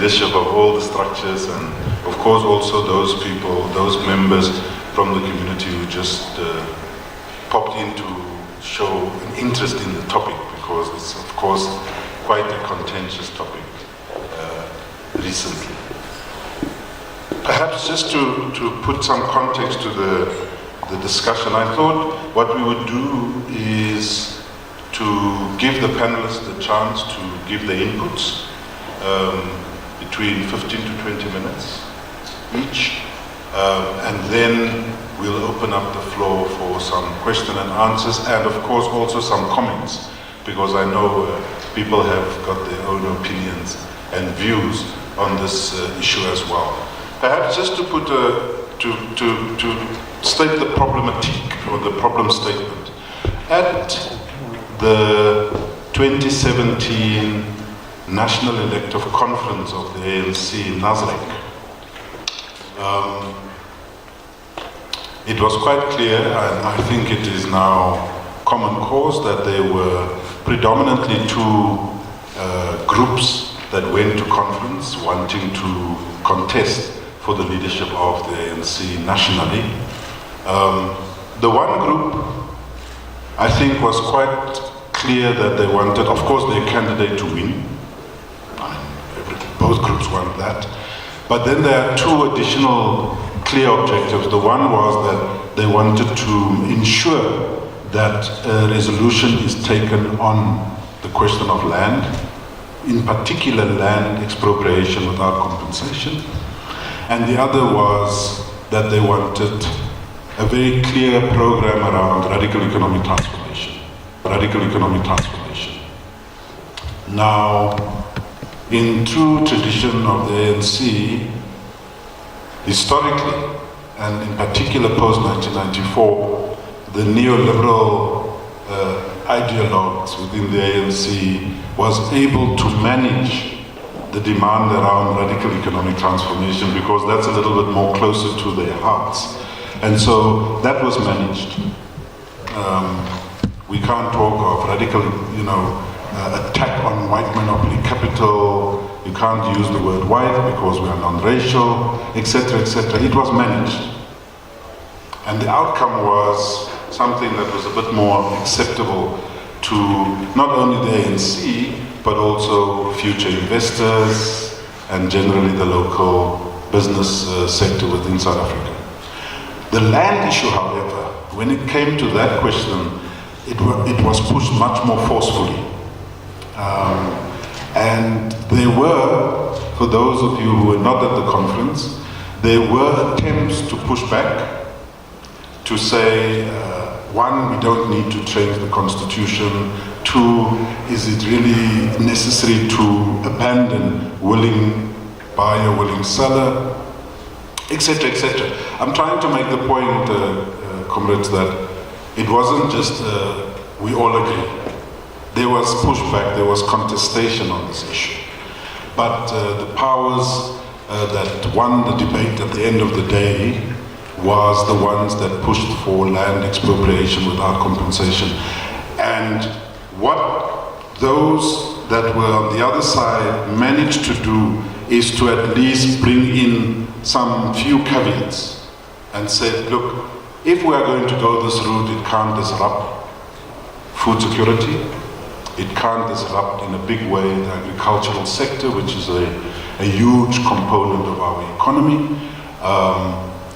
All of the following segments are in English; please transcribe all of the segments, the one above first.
leadership of all the structures, and of course also those people, those members from the community who just popped in to show an interest in the topic, because it's of course quite a contentious topic recently. Perhaps just to put some context to the discussion, I thought what we would do is to give the panelists the chance to give their inputs between 15 to 20 minutes each, and then we'll open up the floor for some question and answers, and of course also some comments, because I know people have got their own opinions and views on this issue as well. Perhaps just to put to state the problematique or the problem statement. At the 2017 National Elective Conference of the ANC in Nasrec, it was quite clear, and I think it is now common cause, that there were predominantly two groups that went to conference wanting to contest for the leadership of the ANC nationally. The one group, I think, was quite clear that they wanted, of course, their candidate to win. Both groups want that. But then there are two additional clear objectives. The one was that they wanted to ensure that a resolution is taken on the question of land, in particular land expropriation without compensation. And the other was that they wanted a very clear program around radical economic transformation. Radical economic transformation. Now, in true tradition of the ANC, historically, and in particular post-1994, the neoliberal ideologues within the ANC was able to manage the demand around radical economic transformation, because that's a little bit more closer to their hearts. And so that was managed. We can't talk of radical, attack on white monopoly capital. You can't use the word white because we are non-racial, etc., etc. It was managed. And the outcome was something that was a bit more acceptable to not only the ANC, but also future investors and generally the local business sector within South Africa. The land issue, however, when it came to that question, it was pushed much more forcefully. And there were, for those of you who were not at the conference, there were attempts to push back, to say, one, we don't need to change the constitution. Two, is it really necessary to abandon willing buyer, willing seller, etc., etc. I'm trying to make the point, comrades, that it wasn't just we all agree. There was pushback, there was contestation on this issue. But the powers that won the debate at the end of the day was the ones that pushed for land expropriation without compensation. And what those that were on the other side managed to do is to at least bring in some few caveats and said, look, if we are going to go this route, it can't disrupt food security. It can't disrupt in a big way the agricultural sector, which is a huge component of our economy.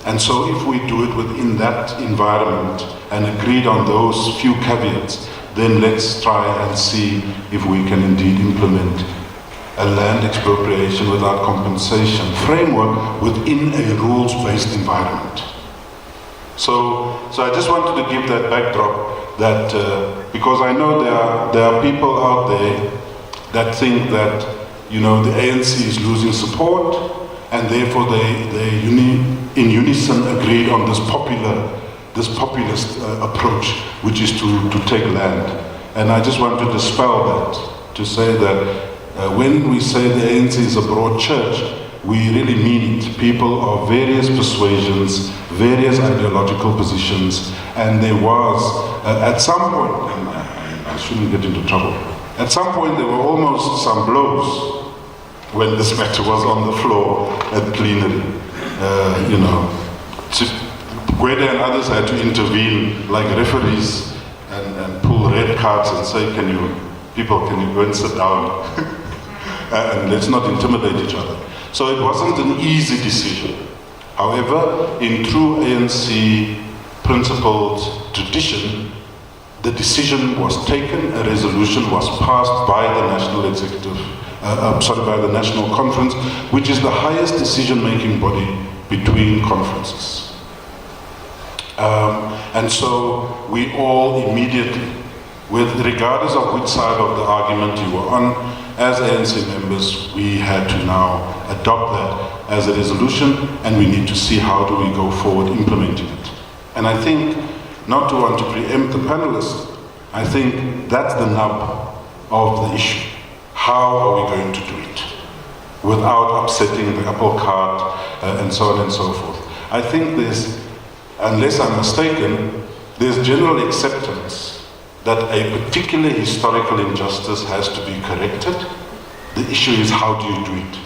And so if we do it within that environment and agreed on those few caveats, then let's try and see if we can indeed implement a land expropriation without compensation framework within a rules-based environment. So I just wanted to give that backdrop, that because I know there are people out there that think that the ANC is losing support, and therefore they in unison agreed on this populist approach, which is to take land. And I just want to dispel that, to say that when we say the ANC is a broad church, we really mean it. People of various persuasions, various ideological positions, and there was, at some point, and I shouldn't get into trouble, at some point there were almost some blows when this matter was on the floor at plenary. Gwede and others had to intervene like referees and pull red cards and say, can you go and sit down? And let's not intimidate each other. So it wasn't an easy decision. However, in true ANC principled tradition, the decision was taken, a resolution was passed by the by the National Conference, which is the highest decision-making body between conferences. And so we all immediately, regardless of which side of the argument you were on, as ANC members, we had to now adopt that as a resolution, and we need to see how do we go forward implementing it. And I think, not to want to preempt the panelists, I think that's the nub of the issue. How are we going to do it without upsetting the apple cart and so on and so forth? I think there's, unless I'm mistaken, there's general acceptance that a particular historical injustice has to be corrected. The issue is how do you do it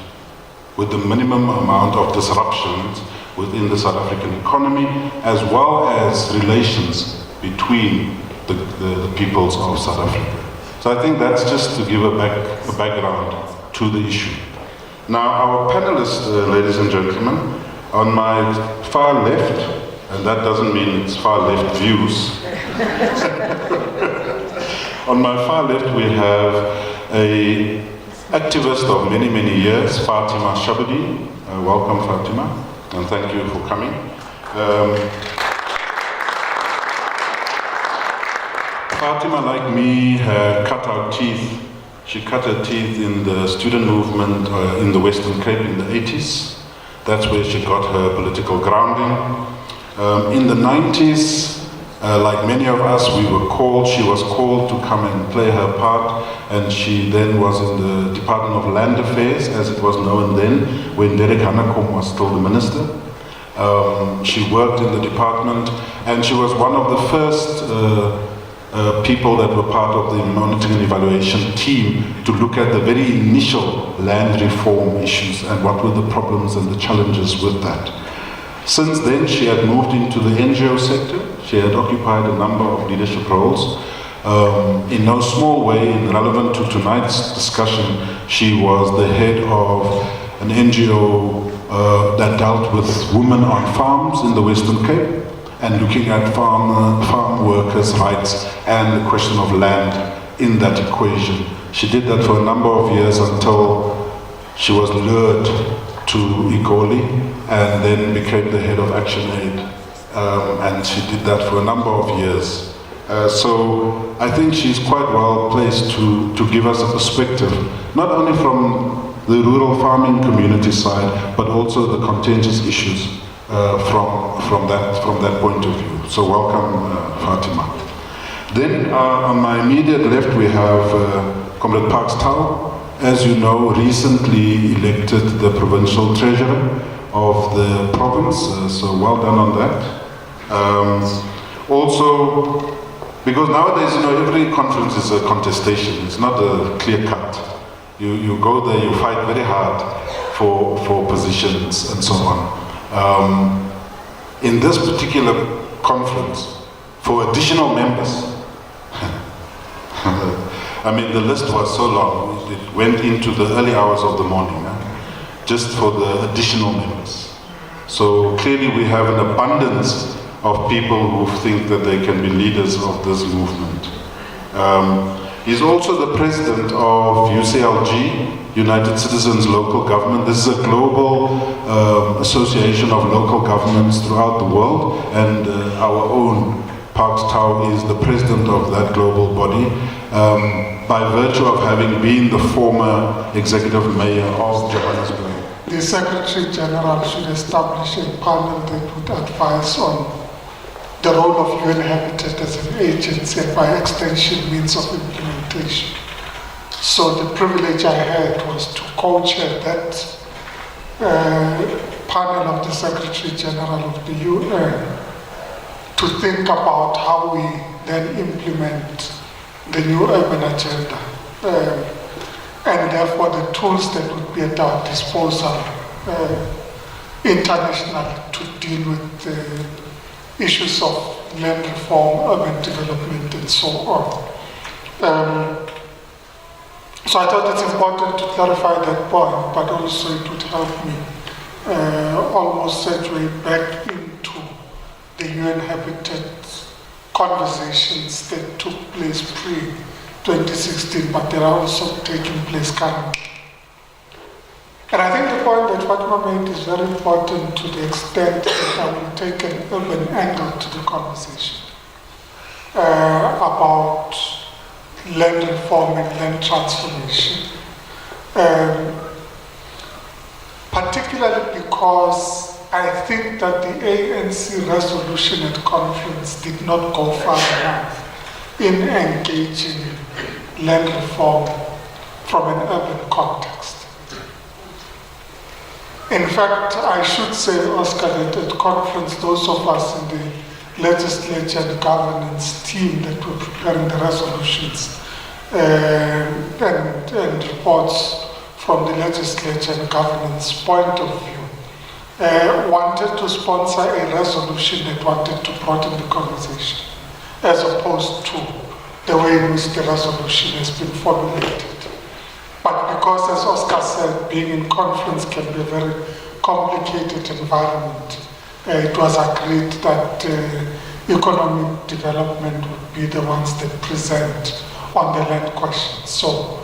with the minimum amount of disruptions within the South African economy, as well as relations between the peoples of South Africa. So I think that's just to give a background to the issue. Now, our panelists, ladies and gentlemen, on my far left, and that doesn't mean it's far left views. On my far left, we have an activist of many, many years, Fatima Shabodien. Welcome, Fatima, and thank you for coming. Fatima, like me, cut her teeth. She cut her teeth in the student movement in the Western Cape in the 80s. That's where she got her political grounding. In the 90s, like many of us, she was called to come and play her part, and she then was in the Department of Land Affairs, as it was known then, when Derek Hanekom was still the minister. She worked in the department, and she was one of the first people that were part of the monitoring and evaluation team to look at the very initial land reform issues and what were the problems and the challenges with that. Since then, she had moved into the NGO sector. She had occupied a number of leadership roles. In no small way, relevant to tonight's discussion, she was the head of an NGO that dealt with women on farms in the Western Cape and looking at farm workers' rights and the question of land in that equation. She did that for a number of years until she was lured to Igoli and then became the head of Action Aid. And she did that for a number of years. So I think she's quite well placed to give us a perspective, not only from the rural farming community side, but also the contentious issues from that point of view. So welcome, Fatima. Then on my immediate left we have Comrade Parks Tau, as you know, recently elected the provincial treasurer of the province, so well done on that. Also, because nowadays, every conference is a contestation, it's not a clear cut. You go there, you fight very hard for positions and so on. In this particular conference, for additional members, I mean, the list was so long, it went into the early hours of the morning, just for the additional members. So clearly we have an abundance of people who think that they can be leaders of this movement. He's also the president of UCLG, United Citizens Local Government. This is a global association of local governments throughout the world, and our own Parks Tau is the president of that global body, by virtue of having been the former executive mayor of Johannesburg. The Secretary General should establish a panel that would advise on the role of UN Habitat as an agency and by extension means of implementation. So the privilege I had was to co-chair that panel of the Secretary General of the UN to think about how we then implement the new urban agenda. and therefore the tools that would be at our disposal internationally to deal with the issues of land reform, urban development, and so on. So I thought it's important to clarify that point, but also it would help me almost segue back into the UN Habitat conversations that took place pre-2016, but they are also taking place currently. And I think the point that Fatima made is very important to the extent that I will take an urban angle to the conversation about land reform and land transformation. Particularly because I think that the ANC resolution at conference did not go far enough in engaging land reform from an urban context. In fact, I should say, Oscar, that at conference, those of us in the legislature and governance team that were preparing the resolutions and reports from the legislature and governance point of view, wanted to sponsor a resolution that wanted to broaden the conversation, as opposed to the way in which the resolution has been formulated. But because, as Oscar said, being in conference can be a very complicated environment, it was agreed that economic development would be the ones that present on the land question. So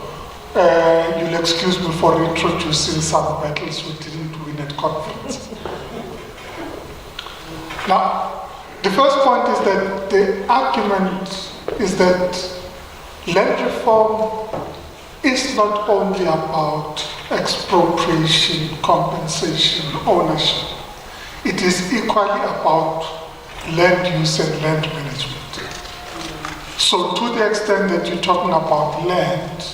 you'll excuse me for introducing some battles we didn't win at conference. Now, the first point is that the argument is that land reform is not only about expropriation, compensation, ownership. It is equally about land use and land management. So to the extent that you're talking about land,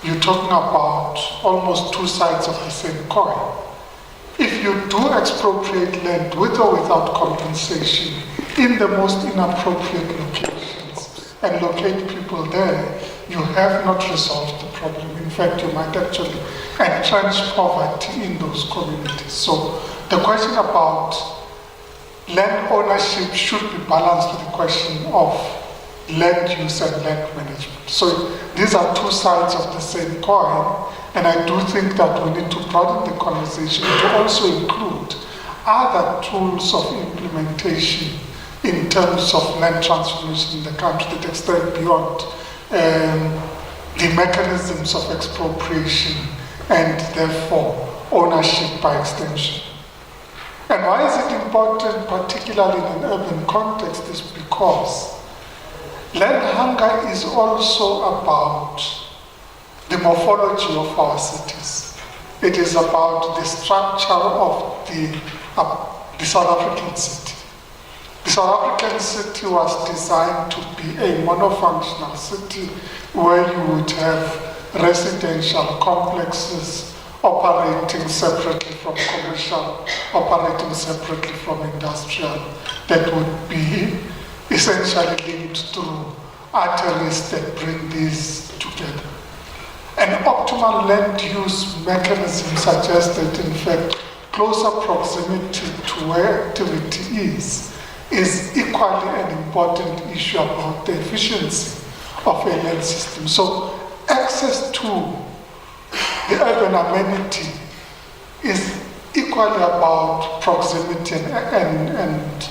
you're talking about almost two sides of the same coin. If you do expropriate land with or without compensation in the most inappropriate locations and locate people there, you have not resolved the problem. In fact, you might actually entrench poverty in those communities. So the question about land ownership should be balanced with the question of land use and land management. So these are two sides of the same coin, and I do think that we need to broaden the conversation to also include other tools of implementation in terms of land transformation in the country that extend beyond the mechanisms of expropriation and therefore ownership by extension. And why is it important, particularly in an urban context, is because land hunger is also about the morphology of our cities. It is about the structure of the South African city. The South African city was designed to be a monofunctional city where you would have residential complexes operating separately from commercial, operating separately from industrial, that would be essentially linked through arteries that bring these together. An optimal land use mechanism suggests that, in fact, closer proximity to where activity is equally an important issue about the efficiency of a land system. So access to the urban amenity is equally about proximity and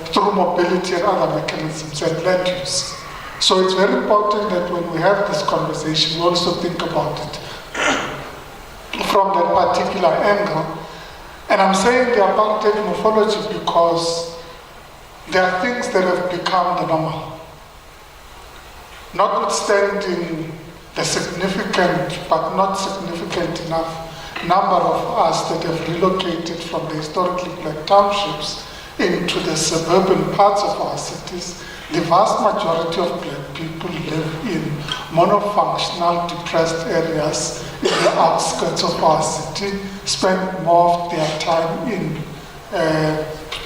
through mobility and other mechanisms and land use. So it's very important that when we have this conversation, we also think about it from that particular angle. And I'm saying the apartheid morphology because there are things that have become the normal. Notwithstanding the significant, but not significant enough, number of us that have relocated from the historically black townships into the suburban parts of our cities, the vast majority of black people live in monofunctional, depressed areas in the outskirts of our city, spend more of their time in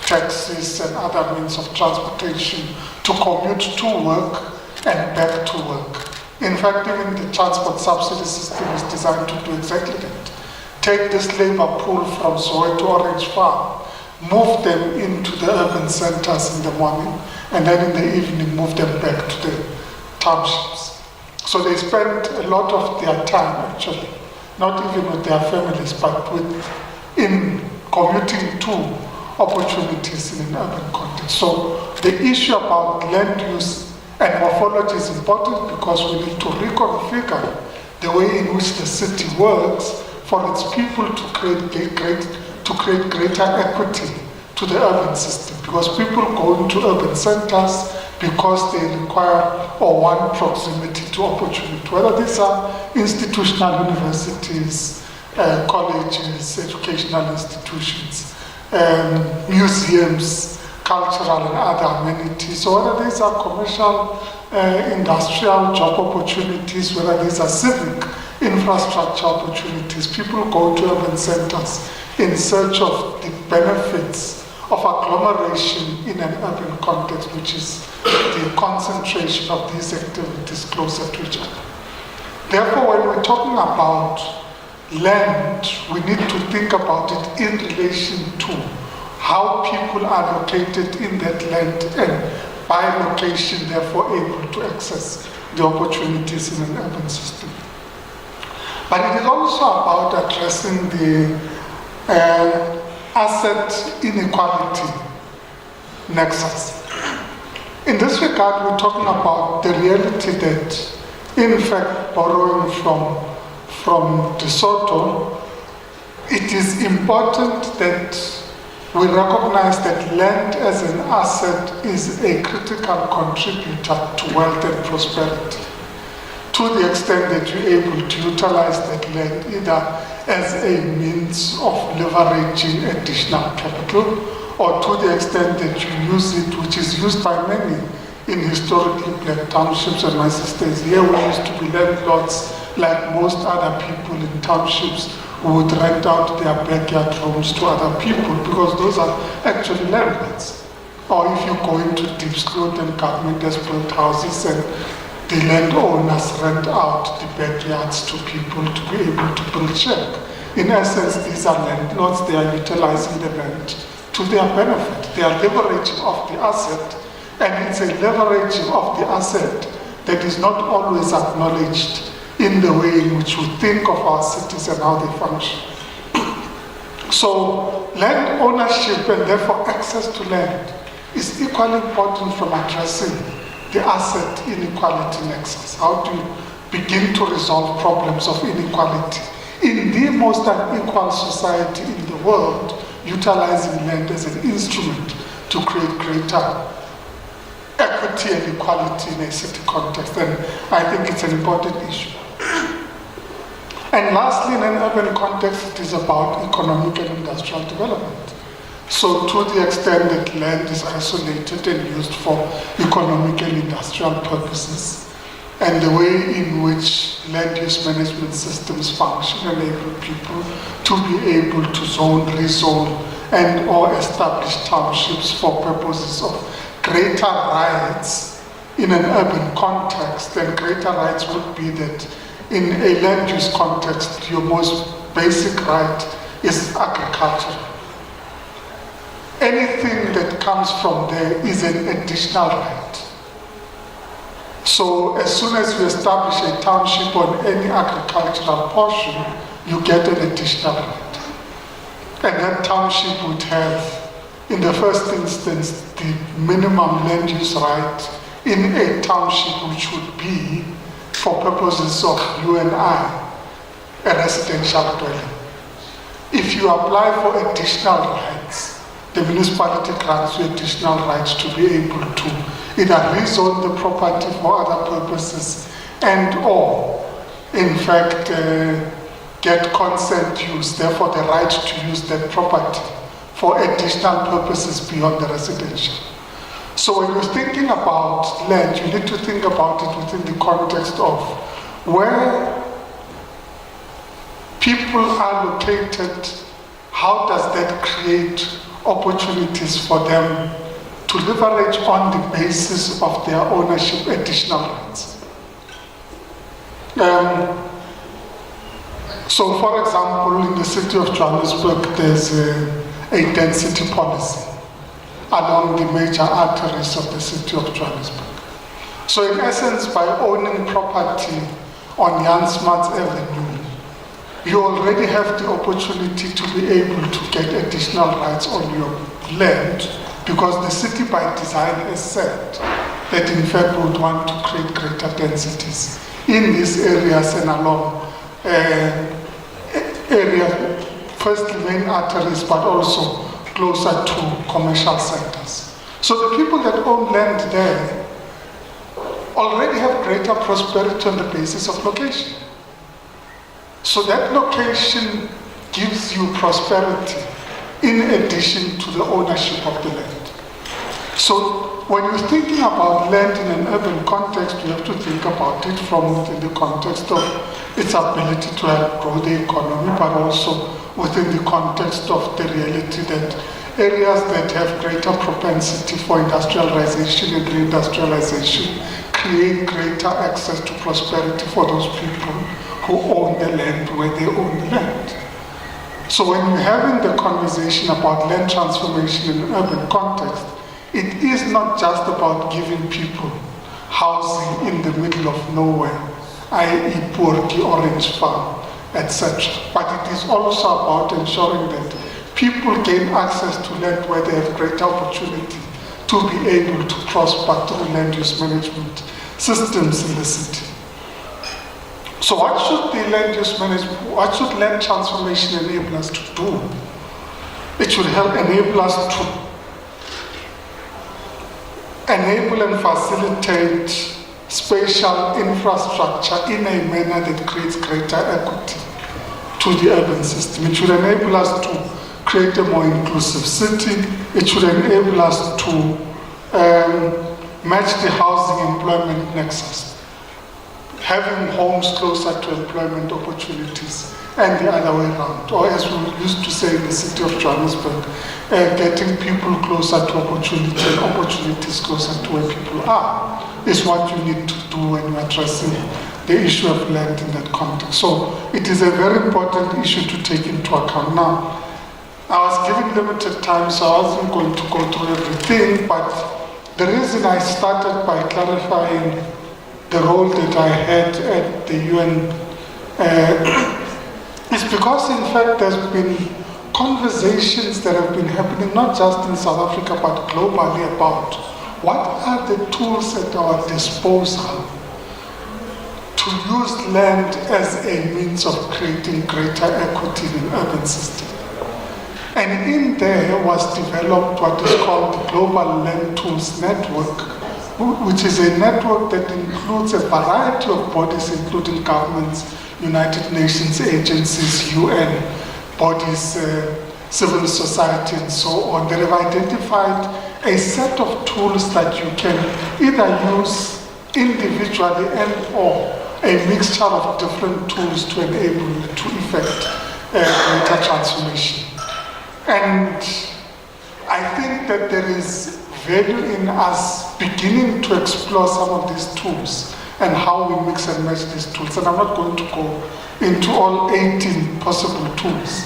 taxis and other means of transportation to commute to work and back to work. In fact, even the transport subsidy system is designed to do exactly that. Take this labor pool from Soweto Orange Farm, move them into the urban centers in the morning, and then in the evening move them back to the townships. So they spend a lot of their time actually, not even with their families, but in commuting to opportunities in an urban context. So the issue about land use and morphology is important because we need to reconfigure the way in which the city works for its people to create greater equity to the urban system. Because people go into urban centers because they require or want proximity to opportunity, whether these are institutional universities, colleges, educational institutions, museums, cultural and other amenities. So whether these are commercial, industrial job opportunities, whether these are civic infrastructure opportunities, people go to urban centers in search of the benefits of agglomeration in an urban context, which is the concentration of these activities closer to each other. Therefore, when we're talking about land, we need to think about it in relation to how people are located in that land and by location, therefore able to access the opportunities in an urban system. But it is also about addressing the asset inequality nexus. In this regard, we're talking about the reality that, in fact, borrowing from DeSoto, it is important that we recognize that land as an asset is a critical contributor to wealth and prosperity, to the extent that you're able to utilize that land either as a means of leveraging additional capital, or to the extent that you use it, which is used by many in historically black townships. And my sister is here, we used to be landlords like most other people in townships who would rent out their backyard rooms to other people because those are actually landlords. Or if you go into Diepsloot and government has built houses and the landowners rent out the backyards to people to be able to build shelter. In essence, these are landlords, they are utilizing the land to their benefit. They are leveraging of the asset, and it's a leveraging of the asset that is not always acknowledged in the way in which we think of our cities and how they function. So land ownership and therefore access to land is equally important from addressing the asset inequality nexus. How do you begin to resolve problems of inequality in the most unequal society in the world, utilizing land as an instrument to create greater equity and equality in a city context? And I think it's an important issue. And lastly, in an urban context, it is about economic and industrial development. So to the extent that land is isolated and used for economic and industrial purposes, and the way in which land use management systems function enable people to be able to zone, rezone, and or establish townships for purposes of greater rights in an urban context, then greater rights would be that in a land use context, your most basic right is agriculture. Anything that comes from there is an additional right. So as soon as you establish a township on any agricultural portion, you get an additional right. And that township would have, in the first instance, the minimum land use right in a township, which would be, for purposes of you and I, a residential dwelling. If you apply for additional rights, the municipality grants you additional rights to be able to either rezone the property for other purposes and or, in fact, get consent use, therefore the right to use that property for additional purposes beyond the residential. So when you're thinking about land, you need to think about it within the context of where people are located, how does that create opportunities for them to leverage on the basis of their ownership additional rights. So, for example, in the city of Johannesburg, there's a density policy along the major arteries of the city of Johannesburg. So, in essence, by owning property on Jan Smuts Avenue, you already have the opportunity to be able to get additional rights on your land, because the city by design has said that in fact would want to create greater densities in these areas and along areas, first main arteries, but also closer to commercial centers. So the people that own land there already have greater prosperity on the basis of location. So that location gives you prosperity in addition to the ownership of the land. So when you're thinking about land in an urban context, you have to think about it from within the context of its ability to help grow the economy, but also within the context of the reality that areas that have greater propensity for industrialization and reindustrialization create greater access to prosperity for those people who own the land where they own the land. So when you're having the conversation about land transformation in an urban context, it is not just about giving people housing in the middle of nowhere, i.e. Porky, Orange Farm, etc. But it is also about ensuring that people gain access to land where they have greater opportunity to be able to prosper through land use management systems in the city. So what should the land use management, what should land transformation enable us to do? It should help enable us to enable and facilitate spatial infrastructure in a manner that creates greater equity to the urban system. It should enable us to create a more inclusive city. It should enable us to match the housing employment nexus, having homes closer to employment opportunities and the other way around. Or as we used to say in the city of Johannesburg, getting people closer to opportunity and opportunities closer to where people are is what you need to do when you're addressing the issue of land in that context. So it is a very important issue to take into account. Now, I was given limited time, so I wasn't going to go through everything, but the reason I started by clarifying the role that I had at the UN is because, in fact, there's been conversations that have been happening not just in South Africa but globally about what are the tools at our disposal to use land as a means of creating greater equity in an urban system. And in there was developed what is called the Global Land Tools Network, which is a network that includes a variety of bodies, including governments, United Nations agencies, UN bodies, civil society, and so on. They have identified a set of tools that you can either use individually and or a mixture of different tools to enable you to effect greater transformation. And I think that there is value in us beginning to explore some of these tools and how we mix and match these tools. And I'm not going to go into all 18 possible tools.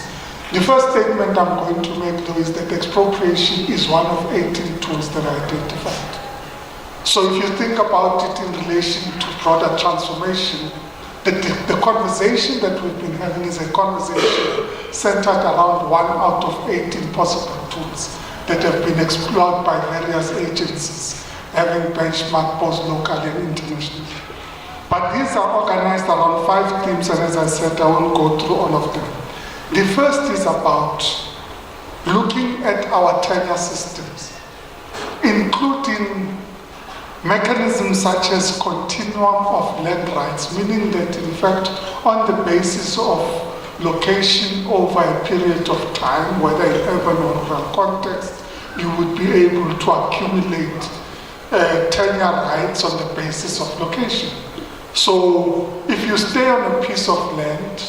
The first statement I'm going to make, though, is that expropriation is one of 18 tools that I identified. So if you think about it in relation to broader transformation, the conversation that we've been having is a conversation centered around one out of 18 possible tools that have been explored by various agencies, having benchmarked both locally and internationally. But these are organized around 5 themes, and as I said, I won't go through all of them. The first is about looking at our tenure systems, including mechanisms such as continuum of land rights, meaning that in fact on the basis of location over a period of time, whether in urban or rural context, you would be able to accumulate tenure rights on the basis of location. So if you stay on a piece of land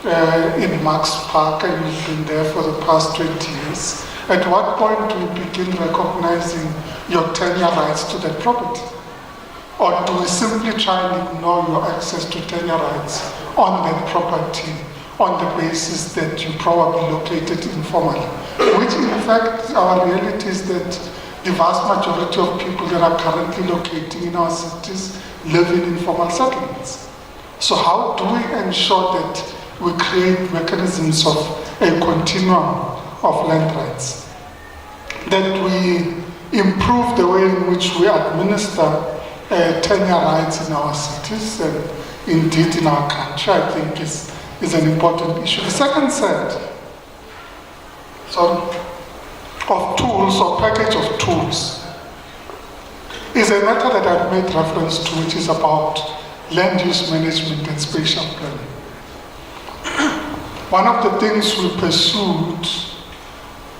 in Max Park and you've been there for the past 20 years, at what point do you begin recognizing your tenure rights to that property? Or do we simply try and ignore your access to tenure rights on that property on the basis that you probably located informally? Which in fact, our reality is that the vast majority of people that are currently locating in our cities live in informal settlements. So how do we ensure that we create mechanisms of a continuum of land rights? That we improve the way in which we administer tenure rights in our cities and indeed in our country, I think is an important issue. The second set of tools or package of tools is a matter that I've made reference to, which is about land use management and spatial planning. One of the things we pursued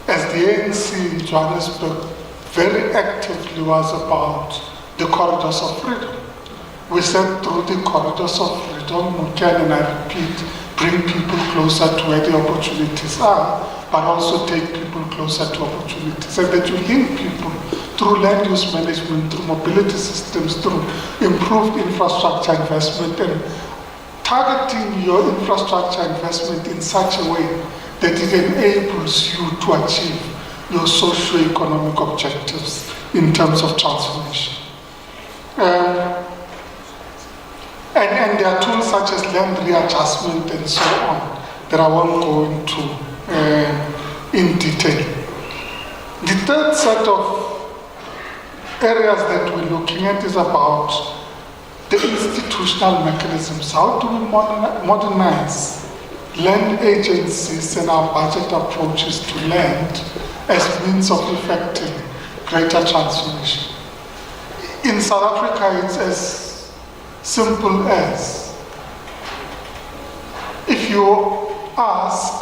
as the ANC in Johannesburg very actively was about the corridors of freedom. We said through the corridors of freedom, we can, and I repeat, bring people closer to where the opportunities are, but also take people closer to opportunities, and that you link people through land use management, through mobility systems, through improved infrastructure investment, and targeting your infrastructure investment in such a way that it enables you to achieve your socio-economic objectives in terms of transformation. And there are tools such as land readjustment and so on that I won't go into in detail. The third set of areas that we're looking at is about the institutional mechanisms. How do we modernize land agencies and our budget approaches to land as means of effecting greater transformation? In South Africa, it's as simple as, if you ask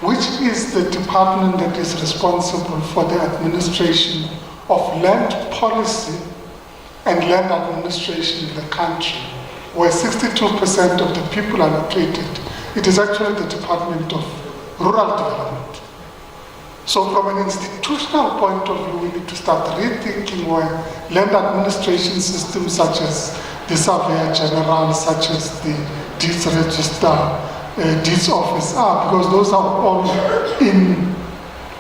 which is the department that is responsible for the administration of land policy and land administration in the country, where 62% of the people are located, it is actually the Department of Rural Development. So from an institutional point of view, we need to start rethinking where land administration systems such as the Surveyor General, such as the Deeds Register, Deeds Office are, because those are all in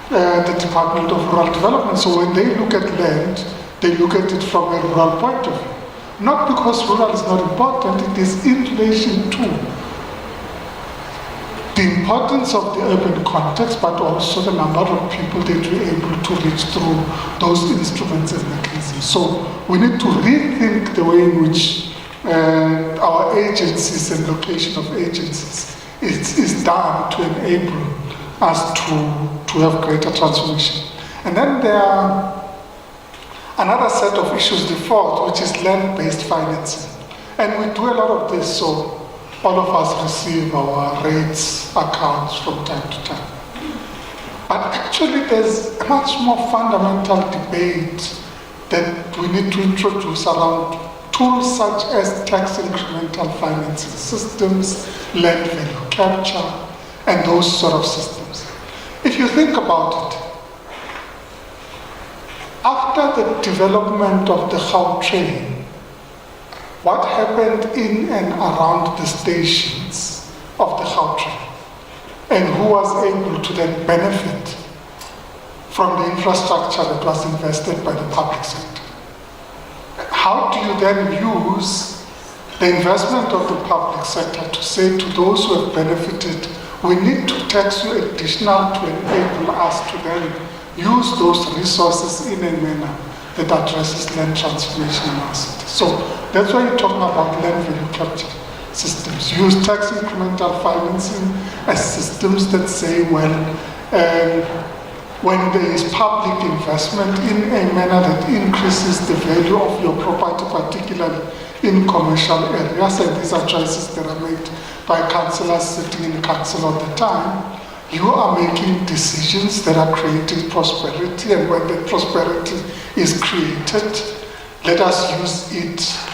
the Department of Rural Development. So when they look at land, they look at it from a rural point of view. Not because rural is not important, it is in relation to the importance of the urban context, but also the number of people that we're able to reach through those instruments and mechanisms. So we need to rethink the way in which our agencies and location of agencies is done to enable us to have greater transformation. And then there are another set of issues, the fourth, which is land-based financing. And we do a lot of this, so all of us receive our rates accounts from time to time. But actually there's a much more fundamental debate that we need to introduce around tools such as tax incremental financing systems, land value capture, and those sort of systems. If you think about it, after the development of the Gautrain, what happened in and around the stations of the Gautrain, and who was able to then benefit from the infrastructure that was invested by the public sector? How do you then use the investment of the public sector to say to those who have benefited, we need to tax you additional to enable us to then use those resources in a manner that addresses land transformation in our city? So that's why you're talking about land value capture systems. Use tax incremental financing as systems that say, well, when there is public investment in a manner that increases the value of your property, particularly in commercial areas, and these are choices that are made by councillors sitting in council all the time, you are making decisions that are creating prosperity, and when that prosperity is created, let us use it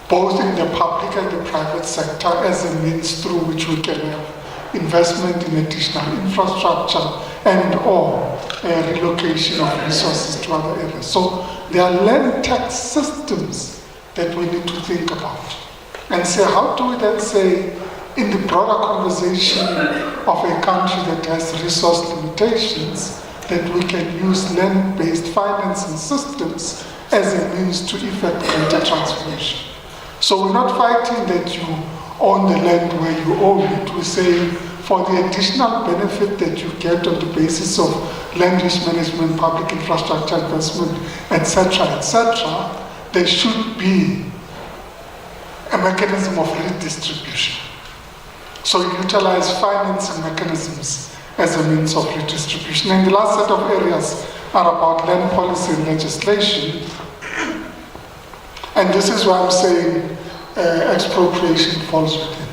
both in the public and the private sector as a means through which we can have investment in additional infrastructure and or relocation of resources to other areas. So there are land tax systems that we need to think about. And say, how do we then say, in the broader conversation of a country that has resource limitations, that we can use land-based financing systems as a means to effect greater transformation. So we're not fighting that you own the land where you own it. We're saying for the additional benefit that you get on the basis of land use management, public infrastructure investment, etc., there should be a mechanism of redistribution. So you utilize financing mechanisms as a means of redistribution. And the last set of areas are about land policy and legislation. And this is why I'm saying expropriation falls within.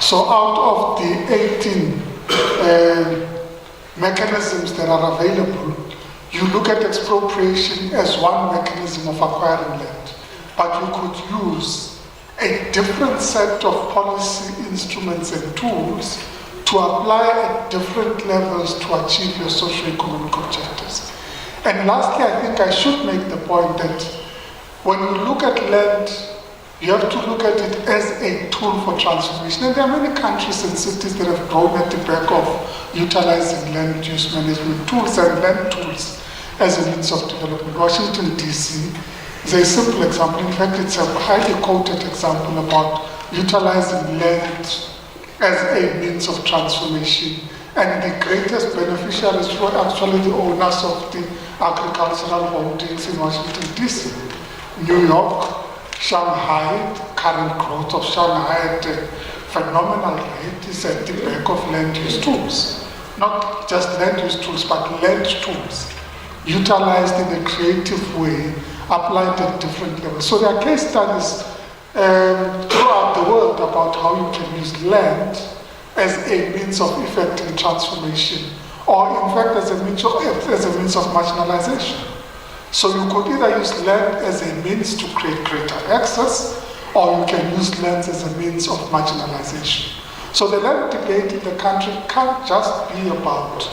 So out of the 18 mechanisms that are available, you look at expropriation as one mechanism of acquiring land. But you could use a different set of policy instruments and tools to apply at different levels to achieve your socio-economic objectives. And lastly, I think I should make the point that when you look at land, you have to look at it as a tool for transformation. And there are many countries and cities that have grown at the back of utilizing land use management tools and land tools as a means of development. Washington, D.C. is a simple example. In fact, it's a highly quoted example about utilizing land as a means of transformation. And the greatest beneficiaries were actually the owners of the agricultural holdings in Washington, D.C. New York, Shanghai, the current growth of Shanghai at a phenomenal rate is at the back of land use tools. Not just land use tools, but land tools, utilized in a creative way, applied at different levels. So there are case studies throughout the world about how you can use land as a means of effecting transformation, or in fact as a means of marginalization. So you could either use land as a means to create greater access, or you can use land as a means of marginalization. So the land debate in the country can't just be about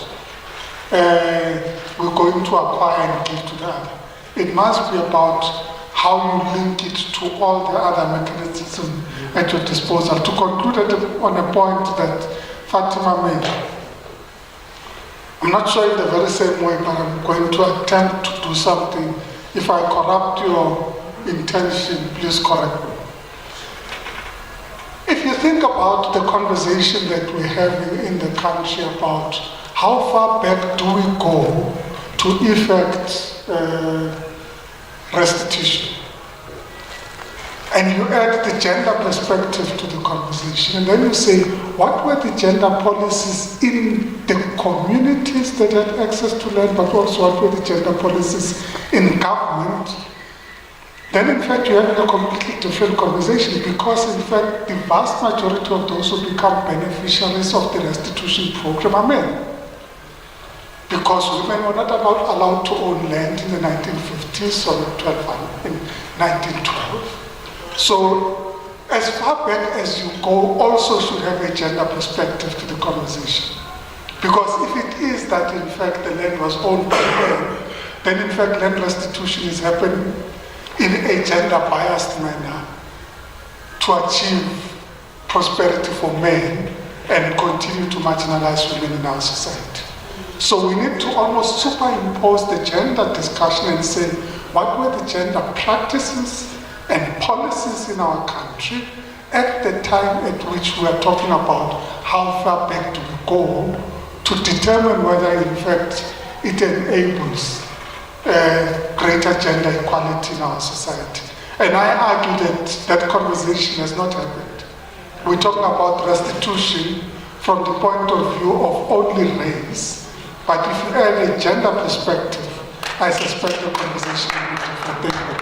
we're going to acquire and give to the other. It must be about how you link it to all the other mechanisms at your disposal. To conclude on a point that Fatima made, I'm not sure in the very same way, but I'm going to attempt to do something. If I corrupt your intention, please correct me. If you think about the conversation that we're having in the country about how far back do we go to effect restitution, and you add the gender perspective to the conversation, and then you say, what were the gender policies in the communities that had access to land, but also what were the gender policies in government? Then in fact you have a completely different conversation, because in fact the vast majority of those who become beneficiaries of the restitution program are men. Because women were not allowed to own land in the 1950s or in 1912. So, as far back as you go, also should have a gender perspective to the conversation. Because if it is that in fact the land was owned by men, then in fact land restitution is happening in a gender-biased manner to achieve prosperity for men and continue to marginalize women in our society. So we need to almost superimpose the gender discussion and say, what were the gender practices and policies in our country at the time at which we are talking about how far back do we go to determine whether in fact it enables greater gender equality in our society. And I argue that that conversation has not happened. We're talking about restitution from the point of view of only race, but if you add a gender perspective, I suspect the conversation will be different.